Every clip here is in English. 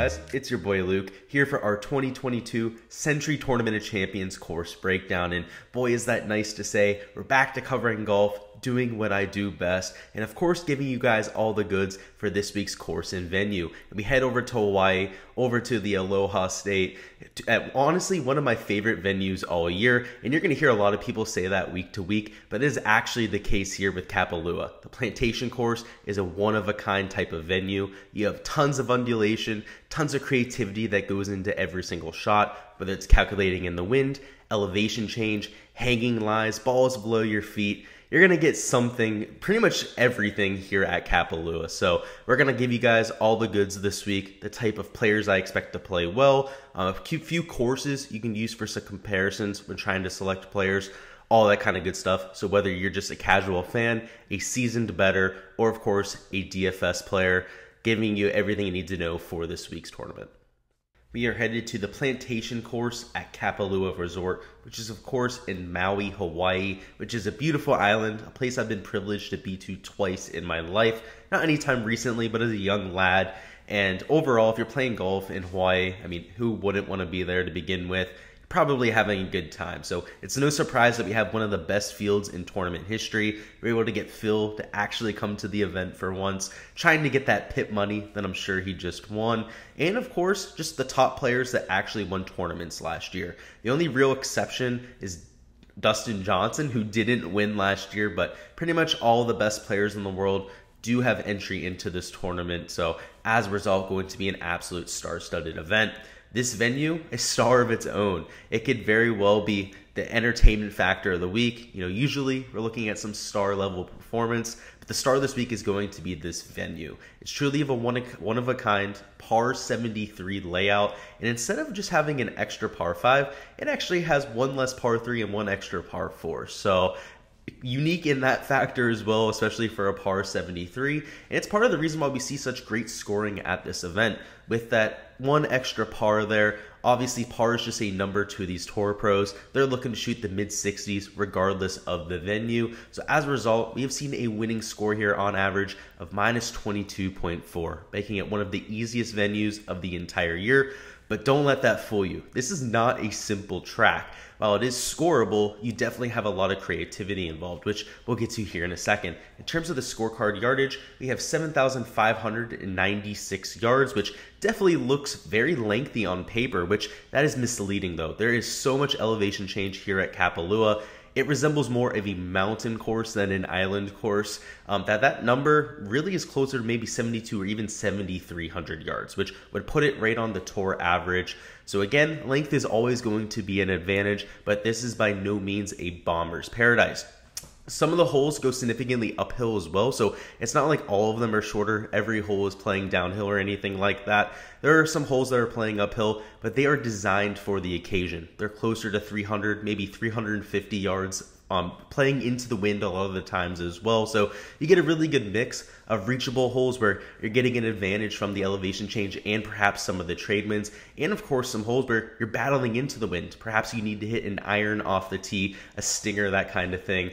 guys? It's your boy Luke here for our 2022 Sentry Tournament of Champions course breakdown, and boy is that nice to say. We're back to covering golf, doing what I do best, and of course giving you guys all the goods for this week's course and venue. And we head over to Hawaii, over to the Aloha State, at honestly one of my favorite venues all year, and you're going to hear a lot of people say that week to week, but it is actually the case here with Kapalua. The Plantation Course is a one-of-a-kind type of venue. You have tons of undulation, tons of creativity that goes into every single shot, whether it's calculating in the wind, elevation change, hanging lies, balls below your feet. You're going to get something, pretty much everything here at Kapalua. So we're going to give you guys all the goods this week, the type of players I expect to play well, a few courses you can use for some comparisons when trying to select players, all that kind of good stuff. So whether you're just a casual fan, a seasoned bettor, or of course a DFS player, giving you everything you need to know for this week's tournament. We are headed to the Plantation Course at Kapalua Resort, which is of course in Maui, Hawaii, which is a beautiful island, a place I've been privileged to be to twice in my life. Not anytime recently, but as a young lad. And overall, if you're playing golf in Hawaii, I mean, who wouldn't want to be there to begin with? Probably having a good time. So it's no surprise that we have one of the best fields in tournament history. We're able to get Phil to actually come to the event for once, trying to get that pip money that I'm sure he just won. And of course, just the top players that actually won tournaments last year. The only real exception is Dustin Johnson, who didn't win last year, but pretty much all the best players in the world do have entry into this tournament. So as a result, going to be an absolute star-studded event. This venue, a star of its own. It could very well be the entertainment factor of the week. You know, usually we're looking at some star level performance, but the star this week is going to be this venue. It's truly of a one of a kind par 73 layout, and instead of just having an extra par 5, it actually has one less par 3 and one extra par 4. So unique in that factor as well, especially for a par 73, and it's part of the reason why we see such great scoring at this event. With that one extra par there, obviously par is just a number to these tour pros. They're looking to shoot the mid-60s regardless of the venue. So as a result, we have seen a winning score here on average of minus 22.4, making it one of the easiest venues of the entire year. But don't let that fool you. This is not a simple track. While it is scoreable, you definitely have a lot of creativity involved, which we'll get to here in a second. In terms of the scorecard yardage, we have 7,596 yards, which definitely looks very lengthy on paper, which that is misleading though. There is so much elevation change here at Kapalua. It resembles more of a mountain course than an island course. That number really is closer to maybe 72 or even 7,300 yards, which would put it right on the tour average. So again, length is always going to be an advantage, but this is by no means a bomber's paradise. Some of the holes go significantly uphill as well, so it's not like all of them are shorter. Every hole is playing downhill or anything like that. There are some holes that are playing uphill, but they are designed for the occasion. They're closer to 300, maybe 350 yards, playing into the wind a lot of the times as well. So you get a really good mix of reachable holes where you're getting an advantage from the elevation change and perhaps some of the trade winds, and of course some holes where you're battling into the wind. Perhaps you need to hit an iron off the tee, a stinger, that kind of thing,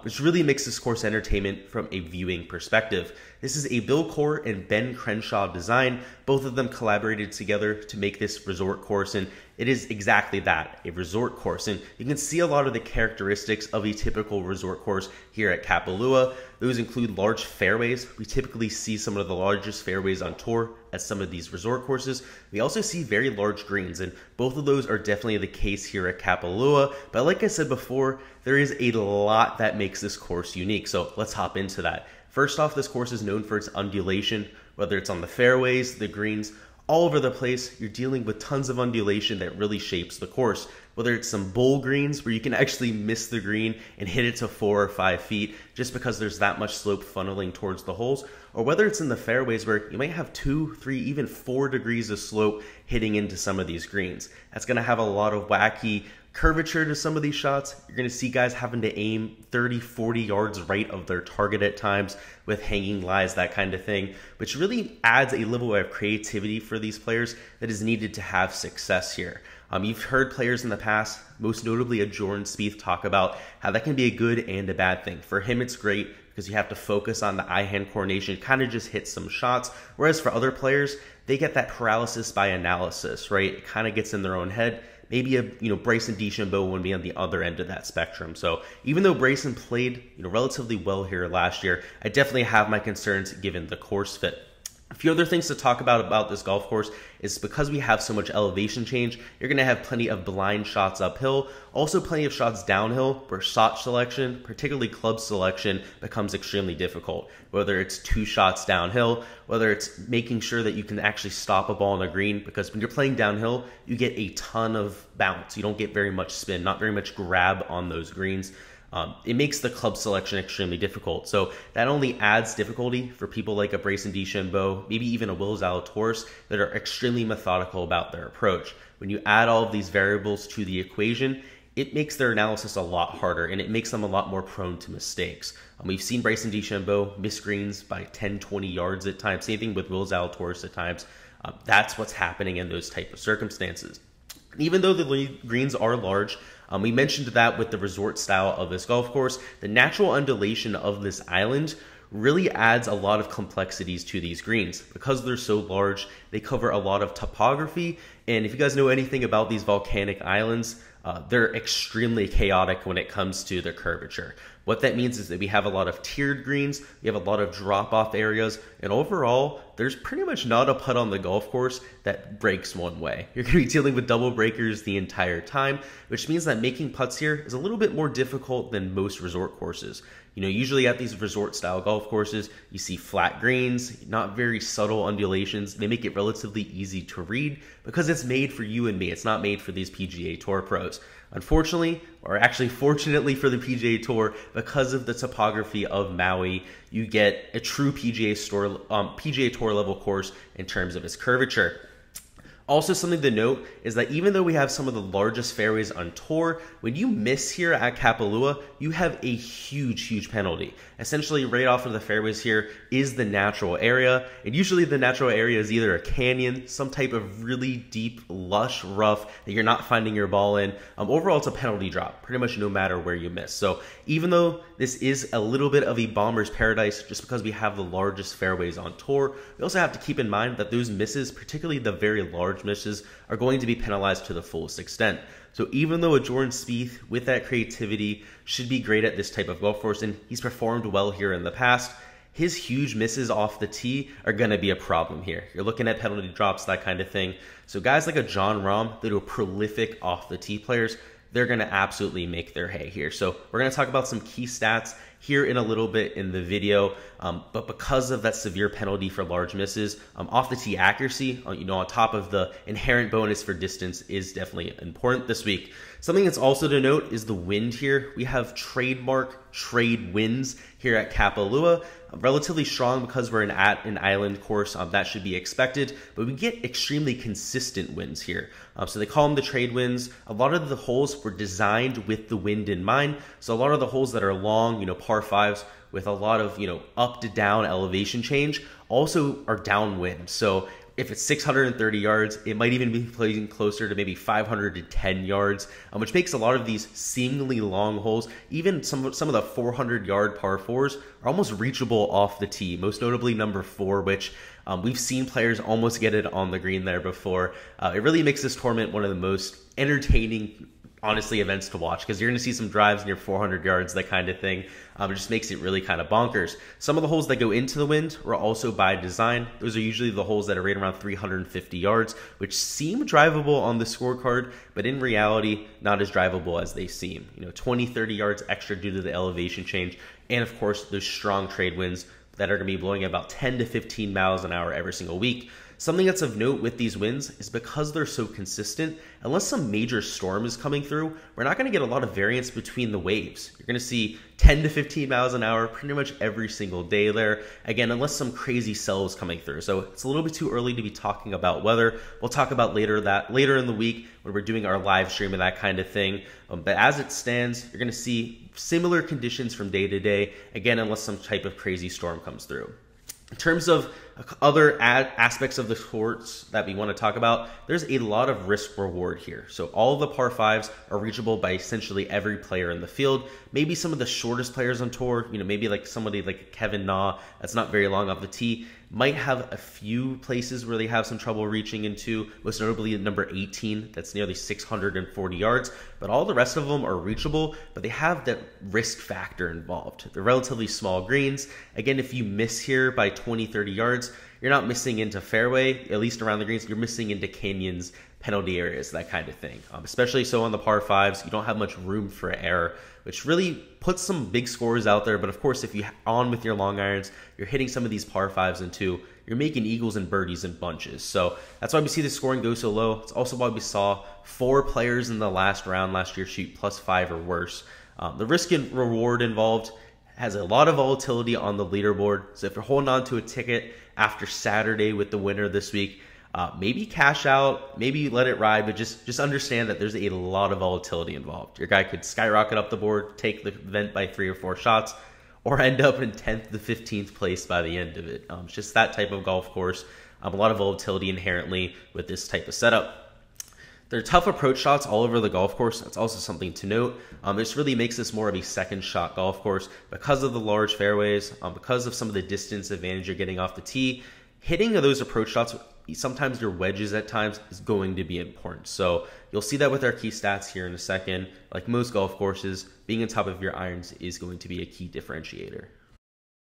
which really makes this course entertainment from a viewing perspective. This is a Bill Core and Ben Crenshaw design. Both of them collaborated together to make this resort course, and it is exactly that, a resort course. And you can see a lot of the characteristics of a typical resort course here at Kapalua. Those include large fairways. We typically see some of the largest fairways on tour at some of these resort courses. We also see very large greens, and both of those are definitely the case here at Kapalua. But like I said before, there is a lot that makes this course unique. So let's hop into that. First off, this course is known for its undulation, whether it's on the fairways, the greens, all over the place. You're dealing with tons of undulation that really shapes the course. Whether it's some bowl greens where you can actually miss the green and hit it to 4 or 5 feet just because there's that much slope funneling towards the holes, or whether it's in the fairways where you might have 2, 3, even 4 degrees of slope hitting into some of these greens. That's going to have a lot of wacky curvature to some of these shots. You're going to see guys having to aim 30, 40 yards right of their target at times with hanging lies, that kind of thing, which really adds a level of creativity for these players that is needed to have success here. You've heard players in the past, most notably a Jordan Spieth, talk about how that can be a good and a bad thing. For him, it's great because you have to focus on the eye-hand coordination, kind of just hit some shots. Whereas for other players, they get that paralysis by analysis, right? It kind of gets in their own head. Maybe Bryson DeChambeau would be on the other end of that spectrum. So even though Bryson played relatively well here last year, I definitely have my concerns given the course fit. A few other things to talk about this golf course is because we have so much elevation change, you're going to have plenty of blind shots uphill, also plenty of shots downhill where shot selection, particularly club selection, becomes extremely difficult. Whether it's 2 shots downhill, whether it's making sure that you can actually stop a ball on the green, because when you're playing downhill, you get a ton of bounce. You don't get very much spin, not very much grab on those greens. It makes the club selection extremely difficult. So that only adds difficulty for people like a Bryson DeChambeau, maybe even a Will Zalatoris, that are extremely methodical about their approach. When you add all of these variables to the equation, it makes their analysis a lot harder and it makes them a lot more prone to mistakes. We've seen Bryson DeChambeau miss greens by 10, 20 yards at times. Same thing with Will Zalatoris at times. That's what's happening in those type of circumstances. Even though the greens are large, we mentioned that with the resort style of this golf course, the natural undulation of this island really adds a lot of complexities to these greens. Because they're so large, they cover a lot of topography, and if you guys know anything about these volcanic islands, they're extremely chaotic when it comes to their curvature. What that means is that we have a lot of tiered greens, we have a lot of drop-off areas, and overall, there's pretty much not a putt on the golf course that breaks one way. You're going to be dealing with double breakers the entire time, which means that making putts here is a little bit more difficult than most resort courses. Usually at these resort-style golf courses, you see flat greens, not very subtle undulations. They make it relatively easy to read because it's made for you and me. It's not made for these PGA Tour pros. Unfortunately, or actually fortunately for the PGA Tour, because of the topography of Maui, you get a true PGA Tour level course in terms of its curvature. Also, something to note is that even though we have some of the largest fairways on tour, when you miss here at Kapalua, you have a huge penalty. Essentially, right off of the fairways here is the natural area, and usually the natural area is either a canyon, some type of really deep, lush rough that you're not finding your ball in. Overall, it's a penalty drop, pretty much no matter where you miss. So even though this is a little bit of a bomber's paradise, just because we have the largest fairways on tour, we also have to keep in mind that those misses, particularly the very large misses, are going to be penalized to the fullest extent. So even though a Jordan Spieth with that creativity should be great at this type of golf course, and he's performed well here in the past, his huge misses off the tee are going to be a problem here. You're looking at penalty drops, that kind of thing. So guys like a Jon Rahm that are prolific off the tee players, they're going to absolutely make their hay here. So we're going to talk about some key stats here in a little bit in the video, but because of that severe penalty for large misses, off the tee accuracy, on top of the inherent bonus for distance, is definitely important this week. Something that's also to note is the wind here. We have trademark trade winds here at Kapalua. Relatively strong because we're at an island course, that should be expected, but we get extremely consistent winds here. So they call them the trade winds. A lot of the holes were designed with the wind in mind. So a lot of the holes that are long, par fives with a lot of, up to down elevation change also are downwind. So if it's 630 yards, it might even be playing closer to maybe 510 yards, which makes a lot of these seemingly long holes, even some of the 400-yard par fours, are almost reachable off the tee, most notably number 4, which we've seen players almost get it on the green there before. It really makes this tournament one of the most entertaining, honestly, events to watch, because you're going to see some drives near 400 yards, that kind of thing. It just makes it really kind of bonkers. Some of the holes that go into the wind were also by design. Those are usually the holes that are right around 350 yards, which seem drivable on the scorecard, but in reality, not as drivable as they seem. 20, 30 yards extra due to the elevation change, and of course, those strong trade winds that are going to be blowing at about 10 to 15 miles an hour every single week. Something that's of note with these winds is because they're so consistent, unless some major storm is coming through, we're not going to get a lot of variance between the waves. You're going to see 10 to 15 miles an hour pretty much every single day there. Again, unless some crazy cell is coming through. So it's a little bit too early to be talking about weather. We'll talk about later in the week when we're doing our live stream and that kind of thing. But as it stands, you're going to see similar conditions from day to day. Again, unless some type of crazy storm comes through. In terms of Other aspects of the course that we want to talk about, there's a lot of risk reward here. So all of the par 5s are reachable by essentially every player in the field. Maybe some of the shortest players on tour, maybe like somebody like Kevin Na, that's not very long off the tee, might have a few places where they have some trouble reaching into, most notably number 18, that's nearly 640 yards, but all the rest of them are reachable, but they have that risk factor involved. They're relatively small greens. Again, if you miss here by 20, 30 yards, you're not missing into fairway, at least around the greens, you're missing into canyons, penalty areas, that kind of thing. Especially so on the par 5s, you don't have much room for error, which really puts some big scores out there. But of course, if you're on with your long irons, you're hitting some of these par 5s into, you're making eagles and birdies in bunches. So that's why we see the scoring go so low. It's also why we saw 4 players in the last round last year shoot +5 or worse. The risk and reward involved has a lot of volatility on the leaderboard. So if you're holding on to a ticket after Saturday with the winner this week, maybe cash out, maybe let it ride, but just understand that there's a lot of volatility involved. Your guy could skyrocket up the board, take the event by 3 or 4 shots, or end up in 10th to 15th place by the end of it. It's just that type of golf course. A lot of volatility inherently with this type of setup. There are tough approach shots all over the golf course. That's also something to note. This really makes this more of a second shot golf course because of the large fairways, because of some of the distance advantage you're getting off the tee. Hitting those approach shots, sometimes your wedges at times, is going to be important. So you'll see that with our key stats here in a second. Like most golf courses, being on top of your irons is going to be a key differentiator.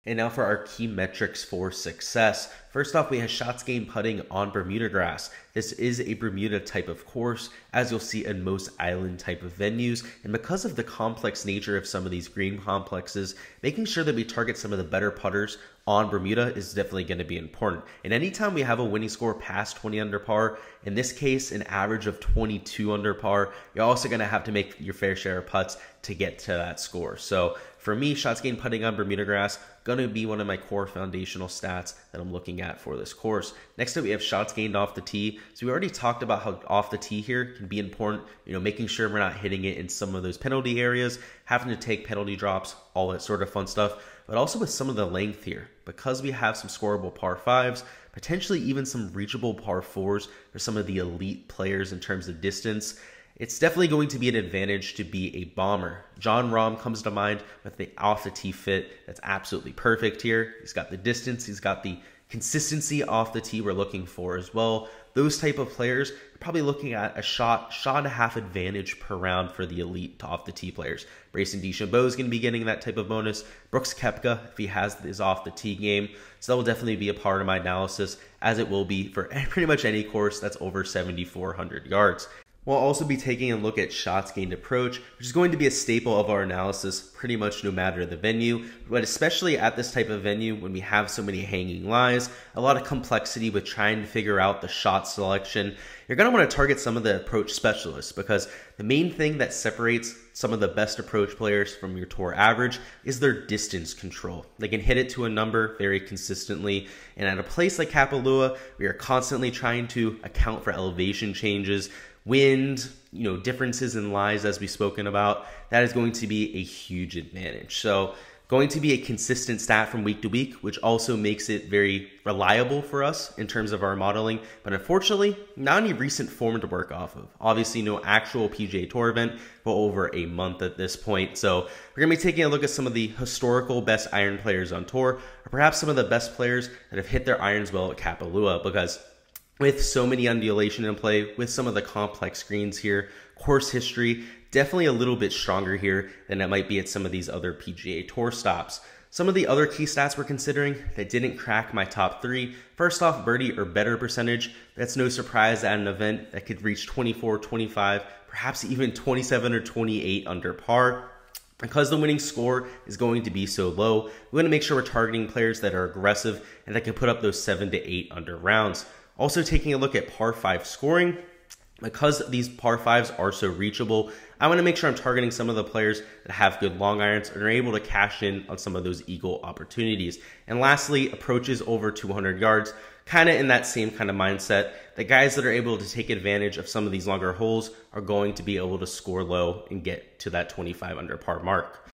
And now for our key metrics for success. First off, we have shots gained putting on Bermuda grass. This is a Bermuda type of course, as you'll see in most island type of venues. And because of the complex nature of some of these green complexes, making sure that we target some of the better putters on Bermuda is definitely going to be important. And anytime we have a winning score past 20 under par, in this case, an average of 22 under par, you're also going to have to make your fair share of putts to get to that score. So for me, shots gained putting on Bermuda grass, going to be one of my core foundational stats that I'm looking at for this course. Next up, we have shots gained off the tee. So we already talked about how off the tee here can be important, making sure we're not hitting it in some of those penalty areas, having to take penalty drops, all that sort of fun stuff, but also with some of the length here. Because we have some scoreable par 5s, potentially even some reachable par 4s for some of the elite players in terms of distance, it's definitely going to be an advantage to be a bomber. Jon Rahm comes to mind with the off the tee fit. That's absolutely perfect here. He's got the distance, he's got the consistency off the tee we're looking for as well. Those type of players, you're probably looking at a shot and a half advantage per round for the elite off the tee players. Bryson DeChambeau is going to be getting that type of bonus. Brooks Koepka, if he has his off the tee game. So that will definitely be a part of my analysis, as it will be for pretty much any course that's over 7,400 yards. We'll also be taking a look at shots gained approach, which is going to be a staple of our analysis pretty much no matter the venue, but especially at this type of venue when we have so many hanging lies, a lot of complexity with trying to figure out the shot selection. You're going to want to target some of the approach specialists, because the main thing that separates some of the best approach players from your tour average is their distance control. They can hit it to a number very consistently, and at a place like Kapalua, we are constantly trying to account for elevation changes, wind, differences in lies as we've spoken about. That is going to be a huge advantage. So going to be a consistent stat from week to week, which also makes it very reliable for us in terms of our modeling. But unfortunately, not any recent form to work off of. Obviously, no actual PGA Tour event for over a month at this point. So we're going to be taking a look at some of the historical best iron players on tour, or perhaps some of the best players that have hit their irons well at Kapalua, because with so many undulation in play, with some of the complex greens here, course history, definitely a little bit stronger here than it might be at some of these other PGA Tour stops. Some of the other key stats we're considering that didn't crack my top 3. First off, birdie or better percentage. That's no surprise at an event that could reach 24, 25, perhaps even 27 or 28 under par. Because the winning score is going to be so low, we want to make sure we're targeting players that are aggressive and that can put up those 7 to 8 under rounds. Also taking a look at par 5 scoring. Because these par 5s are so reachable, I want to make sure I'm targeting some of the players that have good long irons and are able to cash in on some of those eagle opportunities. And lastly, approaches over 200 yards, kind of in that same kind of mindset. The guys that are able to take advantage of some of these longer holes are going to be able to score low and get to that 25 under par mark.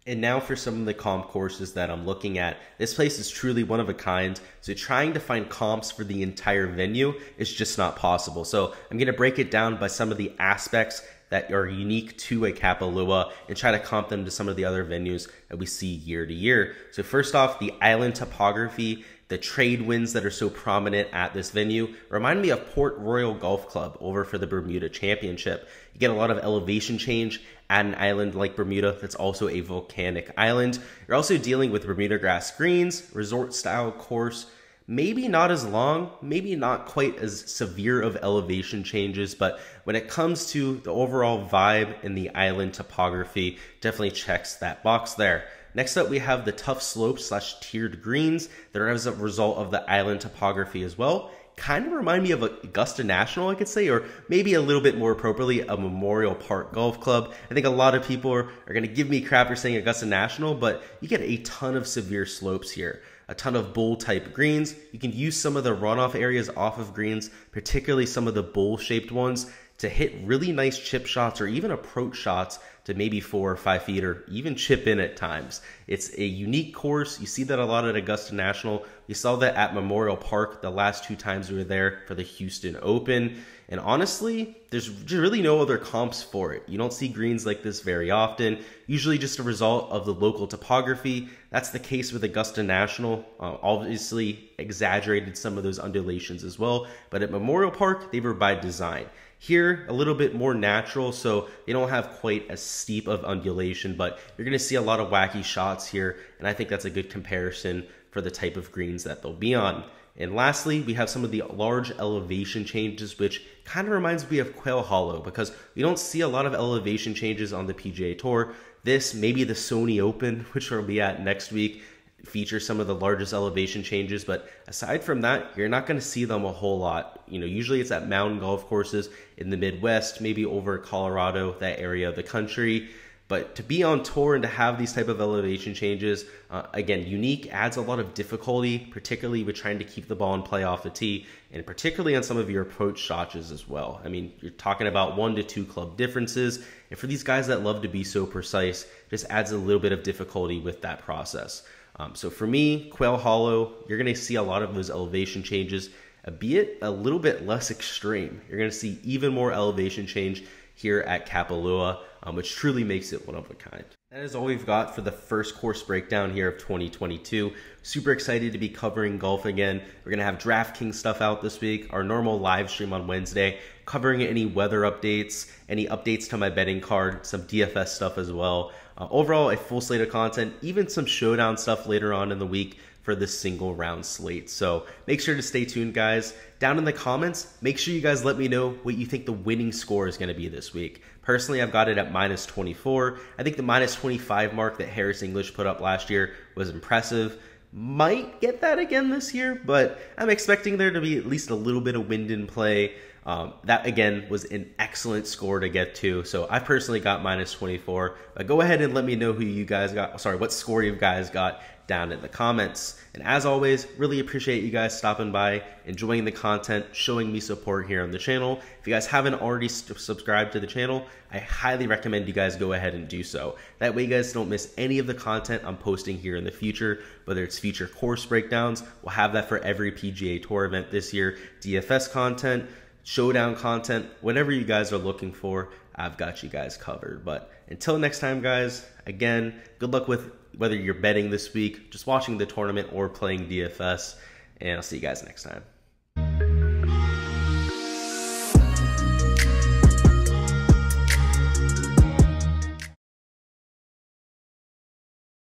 And now for some of the comp courses that I'm looking at. This place is truly one of a kind, so trying to find comps for the entire venue is just not possible. So I'm going to break it down by some of the aspects that are unique to a Kapalua and try to comp them to some of the other venues that we see year to year. So first off, the island topography, the trade winds that are so prominent at this venue remind me of Port Royal Golf Club over for the Bermuda Championship. You get a lot of elevation change at an island like Bermuda that's also a volcanic island. You're also dealing with Bermuda grass greens, resort style course, maybe not as long, maybe not quite as severe of elevation changes, but when it comes to the overall vibe and the island topography, definitely checks that box there. Next up, we have the tough slopes / tiered greens that are as a result of the island topography as well. Kind of remind me of Augusta National, I could say, or maybe a little bit more appropriately, a Memorial Park Golf Club. I think a lot of people are going to give me crap for saying Augusta National, but you get a ton of severe slopes here. A ton of bowl type greens. You can use some of the runoff areas off of greens, particularly some of the bowl shaped ones, to hit really nice chip shots or even approach shots to maybe 4 or 5 feet or even chip in at times. It's a unique course. You see that a lot at Augusta National. We saw that at Memorial Park the last 2 times we were there for the Houston Open. And honestly, there's really no other comps for it. You don't see greens like this very often, usually just a result of the local topography. That's the case with Augusta National. Obviously exaggerated some of those undulations as well, but at Memorial Park, they were by design. Here, a little bit more natural, so they don't have quite as steep of undulation, but you're going to see a lot of wacky shots here, and I think that's a good comparison for the type of greens that they'll be on. And lastly, we have some of the large elevation changes, which kind of reminds me of Quail Hollow, because we don't see a lot of elevation changes on the PGA Tour. This, maybe the Sony Open, which we'll be at next week, feature some of the largest elevation changes, but aside from that, you're not going to see them a whole lot. You know, usually it's at mountain golf courses in the Midwest, maybe over Colorado, that area of the country. But to be on tour and to have these type of elevation changes, again, unique, adds a lot of difficulty, particularly with trying to keep the ball in play off the tee, and particularly on some of your approach shots as well. I mean, you're talking about 1 to 2 club differences, and for these guys that love to be so precise, just adds a little bit of difficulty with that process. So for me, Quail Hollow, you're going to see a lot of those elevation changes, albeit a little bit less extreme. You're going to see even more elevation change here at Kapalua, which truly makes it one of a kind. That is all we've got for the first course breakdown here of 2022. Super excited to be covering golf again. We're going to have Draftkings stuff out this week, our normal live stream on Wednesday, covering any weather updates, any updates to my betting card, some DFS stuff as well. Overall, a full slate of content, even some showdown stuff later on in the week for this single round slate. So make sure to stay tuned, guys. Down in the comments, make sure you guys let me know what you think the winning score is going to be this week. Personally, I've got it at -24. I think the -25 mark that Harris English put up last year was impressive. Might get that again this year, but I'm expecting there to be at least a little bit of wind in play. That, again, was an excellent score to get to. So I personally got -24. But go ahead and let me know who you guys got. Sorry, what score you guys got down in the comments. And as always, really appreciate you guys stopping by, enjoying the content, showing me support here on the channel. If you guys haven't already subscribed to the channel, I highly recommend you guys go ahead and do so. That way you guys don't miss any of the content I'm posting here in the future, whether it's future course breakdowns. We'll have that for every PGA Tour event this year, DFS content, showdown content, whatever you guys are looking for, I've got you guys covered. But until next time, guys, again, good luck with whether you're betting this week, just watching the tournament, or playing DFS, and I'll see you guys next time.